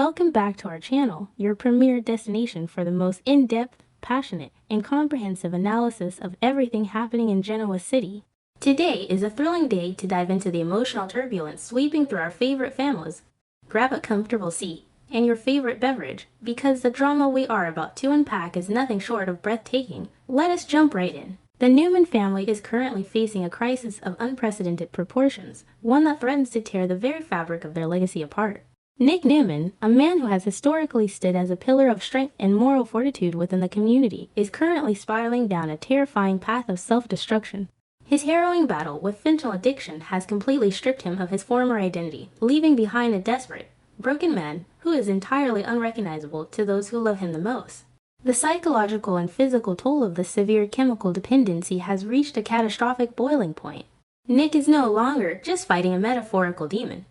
welcome back to our channel, your premier destination for the most in-depth, passionate, and comprehensive analysis of everything happening in Genoa City. Today is a thrilling day to dive into the emotional turbulence sweeping through our favorite families. Grab a comfortable seat and your favorite beverage, because the drama we are about to unpack is nothing short of breathtaking. Let us jump right in. The Newman family is currently facing a crisis of unprecedented proportions, one that threatens to tear the very fabric of their legacy apart. Nick Newman, a man who has historically stood as a pillar of strength and moral fortitude within the community, is currently spiraling down a terrifying path of self-destruction. His harrowing battle with fentanyl addiction has completely stripped him of his former identity, leaving behind a desperate, broken man who is entirely unrecognizable to those who love him the most. The psychological and physical toll of the severe chemical dependency has reached a catastrophic boiling point. Nick is no longer just fighting a metaphorical demon.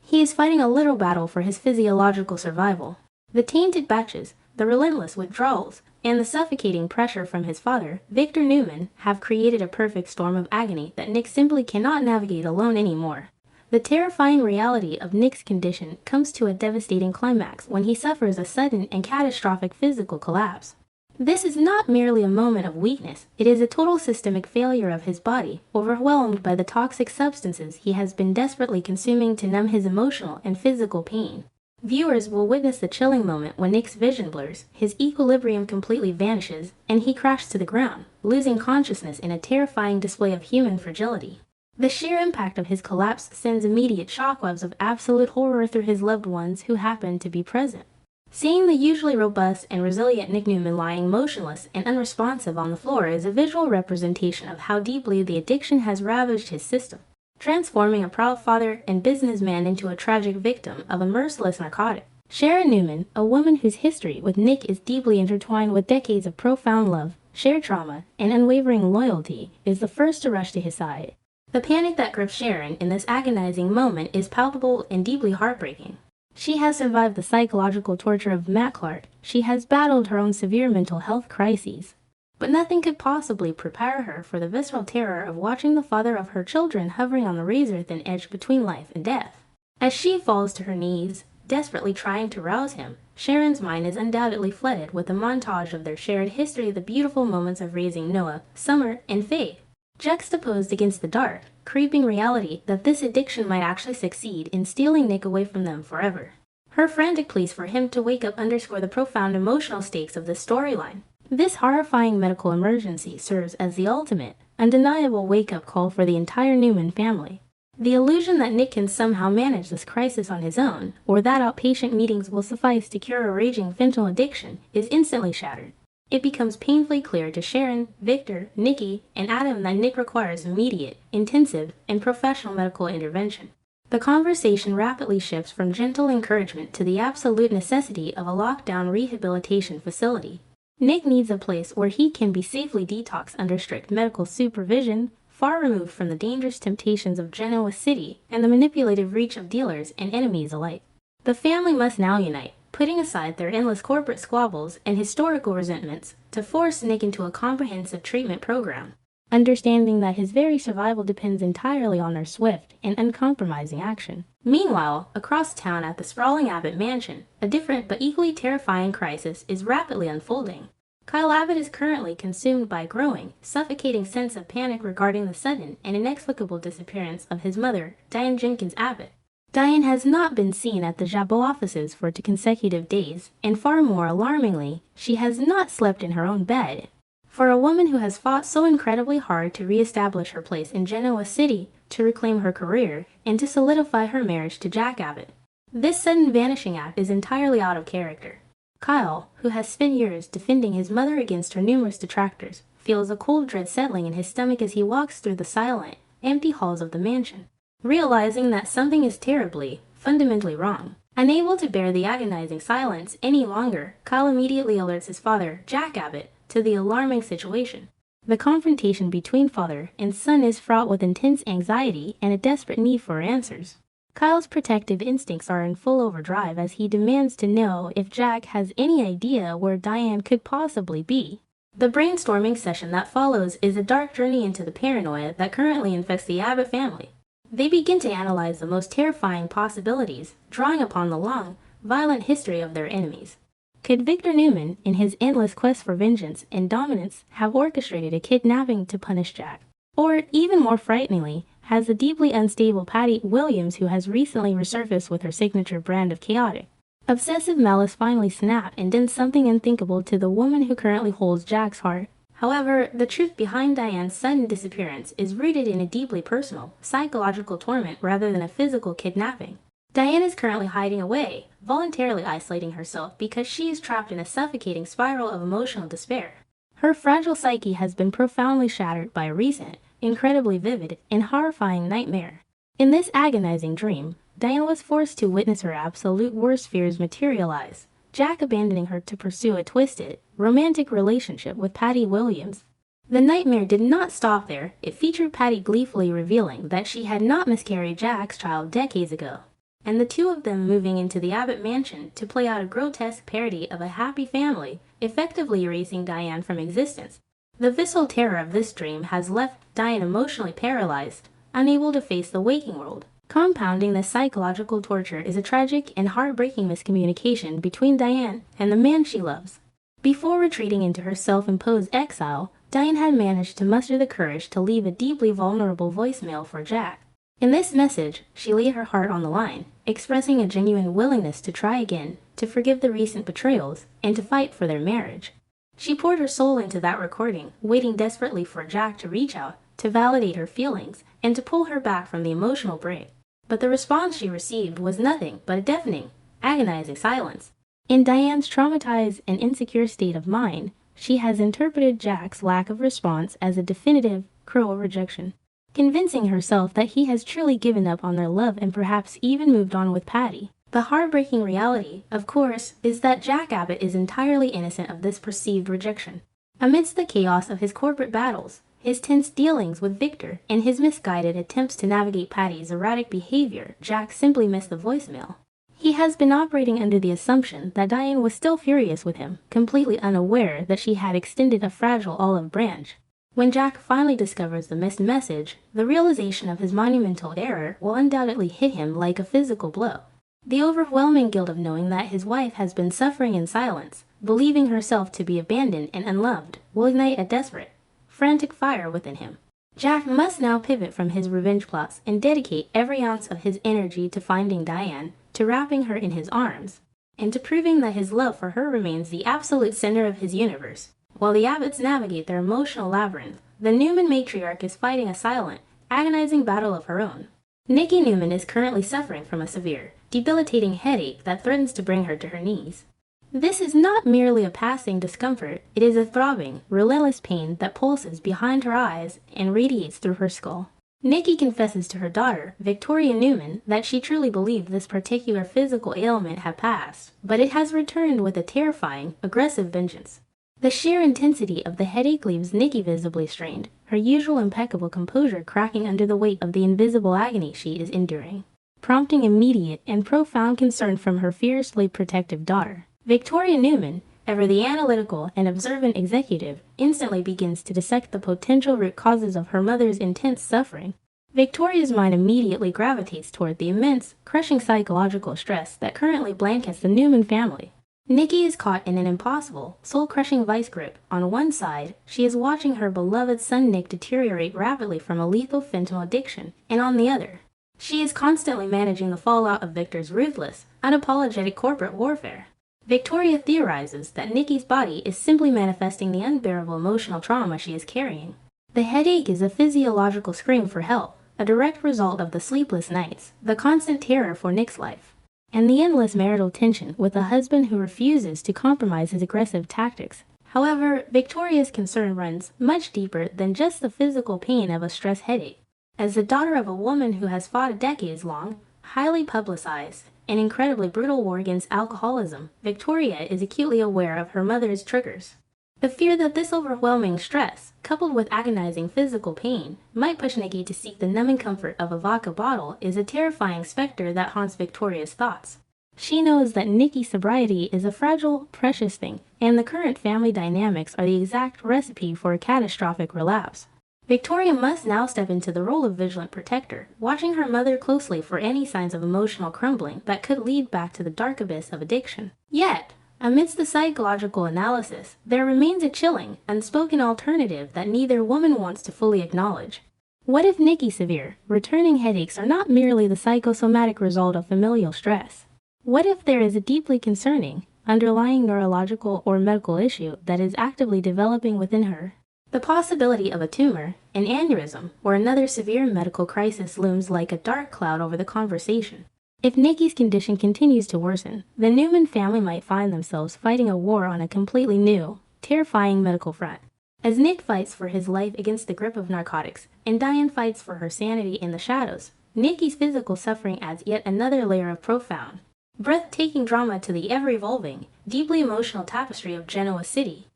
He is fighting a literal battle for his physiological survival. The tainted batches, the relentless withdrawals, and the suffocating pressure from his father, Victor Newman, have created a perfect storm of agony that Nick simply cannot navigate alone anymore. The terrifying reality of Nick's condition comes to a devastating climax when he suffers a sudden and catastrophic physical collapse. This is not merely a moment of weakness, it is a total systemic failure of his body, overwhelmed by the toxic substances he has been desperately consuming to numb his emotional and physical pain. Viewers will witness the chilling moment when Nick's vision blurs, his equilibrium completely vanishes, and he crashes to the ground, losing consciousness in a terrifying display of human fragility. The sheer impact of his collapse sends immediate shockwaves of absolute horror through his loved ones who happen to be present. Seeing the usually robust and resilient Nick Newman lying motionless and unresponsive on the floor is a visual representation of how deeply the addiction has ravaged his system, transforming a proud father and businessman into a tragic victim of a merciless narcotic. Sharon Newman, a woman whose history with Nick is deeply intertwined with decades of profound love, shared trauma, and unwavering loyalty, is the first to rush to his side. The panic that grips Sharon in this agonizing moment is palpable and deeply heartbreaking. She has survived the psychological torture of Matt Clark. She has battled her own severe mental health crises. But nothing could possibly prepare her for the visceral terror of watching the father of her children hovering on the razor-thin edge between life and death. As she falls to her knees, desperately trying to rouse him, Sharon's mind is undoubtedly flooded with a montage of their shared history, the beautiful moments of raising Noah, Summer, and Faith, juxtaposed against the dark, creeping reality that this addiction might actually succeed in stealing Nick away from them forever. Her frantic pleas for him to wake up underscore the profound emotional stakes of this storyline. This horrifying medical emergency serves as the ultimate, undeniable wake-up call for the entire Newman family. The illusion that Nick can somehow manage this crisis on his own, or that outpatient meetings will suffice to cure a raging fentanyl addiction, is instantly shattered. It becomes painfully clear to Sharon, Victor, Nikki, and Adam that Nick requires immediate, intensive, and professional medical intervention. The conversation rapidly shifts from gentle encouragement to the absolute necessity of a lockdown rehabilitation facility. Nick needs a place where he can be safely detoxed under strict medical supervision, far removed from the dangerous temptations of Genoa City and the manipulative reach of dealers and enemies alike. The family must now unite, putting aside their endless corporate squabbles and historical resentments to force Nick into a comprehensive treatment program, understanding that his very survival depends entirely on their swift and uncompromising action. Meanwhile, across town at the sprawling Abbott mansion, a different but equally terrifying crisis is rapidly unfolding. Kyle Abbott is currently consumed by a growing, suffocating sense of panic regarding the sudden and inexplicable disappearance of his mother, Diane Jenkins Abbott. Diane has not been seen at the Abbott offices for 2 consecutive days, and far more alarmingly, she has not slept in her own bed. For a woman who has fought so incredibly hard to re-establish her place in Genoa City, to reclaim her career, and to solidify her marriage to Jack Abbott, this sudden vanishing act is entirely out of character. Kyle, who has spent years defending his mother against her numerous detractors, feels a cold dread settling in his stomach as he walks through the silent, empty halls of the mansion. Realizing that something is terribly, fundamentally wrong. Unable to bear the agonizing silence any longer, Kyle immediately alerts his father, Jack Abbott, to the alarming situation. The confrontation between father and son is fraught with intense anxiety and a desperate need for answers. Kyle's protective instincts are in full overdrive as he demands to know if Jack has any idea where Diane could possibly be. The brainstorming session that follows is a dark journey into the paranoia that currently infects the Abbott family. They begin to analyze the most terrifying possibilities, drawing upon the long, violent history of their enemies. Could Victor Newman, in his endless quest for vengeance and dominance, have orchestrated a kidnapping to punish Jack? Or, even more frighteningly, has the deeply unstable Patty Williams, who has recently resurfaced with her signature brand of chaotic, obsessive malice, finally snapped and done something unthinkable to the woman who currently holds Jack's heart? However, the truth behind Diane's sudden disappearance is rooted in a deeply personal, psychological torment rather than a physical kidnapping. Diane is currently hiding away, voluntarily isolating herself because she is trapped in a suffocating spiral of emotional despair. Her fragile psyche has been profoundly shattered by a recent, incredibly vivid, and horrifying nightmare. In this agonizing dream, Diane was forced to witness her absolute worst fears materialize, Jack abandoning her to pursue a twisted, romantic relationship with Patty Williams. The nightmare did not stop there. It featured Patty gleefully revealing that she had not miscarried Jack's child decades ago, and the two of them moving into the Abbott mansion to play out a grotesque parody of a happy family, effectively erasing Diane from existence. The visceral terror of this dream has left Diane emotionally paralyzed, unable to face the waking world. Compounding this psychological torture is a tragic and heartbreaking miscommunication between Diane and the man she loves. Before retreating into her self-imposed exile, Diane had managed to muster the courage to leave a deeply vulnerable voicemail for Jack. In this message, she laid her heart on the line, expressing a genuine willingness to try again, to forgive the recent betrayals, and to fight for their marriage. She poured her soul into that recording, waiting desperately for Jack to reach out, to validate her feelings, and to pull her back from the emotional brink. But the response she received was nothing but a deafening, agonizing silence. In Diane's traumatized and insecure state of mind, she has interpreted Jack's lack of response as a definitive, cruel rejection, convincing herself that he has truly given up on their love and perhaps even moved on with Patty. The heartbreaking reality, of course, is that Jack Abbott is entirely innocent of this perceived rejection. Amidst the chaos of his corporate battles, his tense dealings with Victor, and his misguided attempts to navigate Patty's erratic behavior, Jack simply missed the voicemail. He has been operating under the assumption that Diane was still furious with him, completely unaware that she had extended a fragile olive branch. When Jack finally discovers the missed message, the realization of his monumental error will undoubtedly hit him like a physical blow. The overwhelming guilt of knowing that his wife has been suffering in silence, believing herself to be abandoned and unloved, will ignite a desperate, frantic fire within him. Jack must now pivot from his revenge plots and dedicate every ounce of his energy to finding Diane, to wrapping her in his arms, and to proving that his love for her remains the absolute center of his universe. While the Abbotts navigate their emotional labyrinth, the Newman matriarch is fighting a silent, agonizing battle of her own. Nikki Newman is currently suffering from a severe, debilitating headache that threatens to bring her to her knees. This is not merely a passing discomfort, it is a throbbing, relentless pain that pulses behind her eyes and radiates through her skull. Nikki confesses to her daughter, Victoria Newman, that she truly believed this particular physical ailment had passed, but it has returned with a terrifying, aggressive vengeance. The sheer intensity of the headache leaves Nikki visibly strained, her usual impeccable composure cracking under the weight of the invisible agony she is enduring, prompting immediate and profound concern from her fiercely protective daughter. Victoria Newman, ever the analytical and observant executive, instantly begins to dissect the potential root causes of her mother's intense suffering. Victoria's mind immediately gravitates toward the immense, crushing psychological stress that currently blankets the Newman family. Nikki is caught in an impossible, soul-crushing vice grip. On one side, she is watching her beloved son Nick deteriorate rapidly from a lethal fentanyl addiction, and on the other, she is constantly managing the fallout of Victor's ruthless, unapologetic corporate warfare. Victoria theorizes that Nikki's body is simply manifesting the unbearable emotional trauma she is carrying. The headache is a physiological scream for help, a direct result of the sleepless nights, the constant terror for Nick's life, and the endless marital tension with a husband who refuses to compromise his aggressive tactics. However, Victoria's concern runs much deeper than just the physical pain of a stress headache. As the daughter of a woman who has fought a decades-long, highly publicized, and incredibly brutal war against alcoholism, Victoria is acutely aware of her mother's triggers. The fear that this overwhelming stress, coupled with agonizing physical pain, might push Nikki to seek the numbing comfort of a vodka bottle is a terrifying specter that haunts Victoria's thoughts. She knows that Nikki's sobriety is a fragile, precious thing, and the current family dynamics are the exact recipe for a catastrophic relapse. Victoria must now step into the role of vigilant protector, watching her mother closely for any signs of emotional crumbling that could lead back to the dark abyss of addiction. Yet, amidst the psychological analysis, there remains a chilling, unspoken alternative that neither woman wants to fully acknowledge. What if Nikki's severe, returning headaches are not merely the psychosomatic result of familial stress? What if there is a deeply concerning, underlying neurological or medical issue that is actively developing within her? The possibility of a tumor, an aneurysm, or another severe medical crisis looms like a dark cloud over the conversation. If Nikki's condition continues to worsen, the Newman family might find themselves fighting a war on a completely new, terrifying medical front. As Nick fights for his life against the grip of narcotics, and Diane fights for her sanity in the shadows, Nikki's physical suffering adds yet another layer of profound, breathtaking drama to the ever-evolving, deeply emotional tapestry of Genoa City.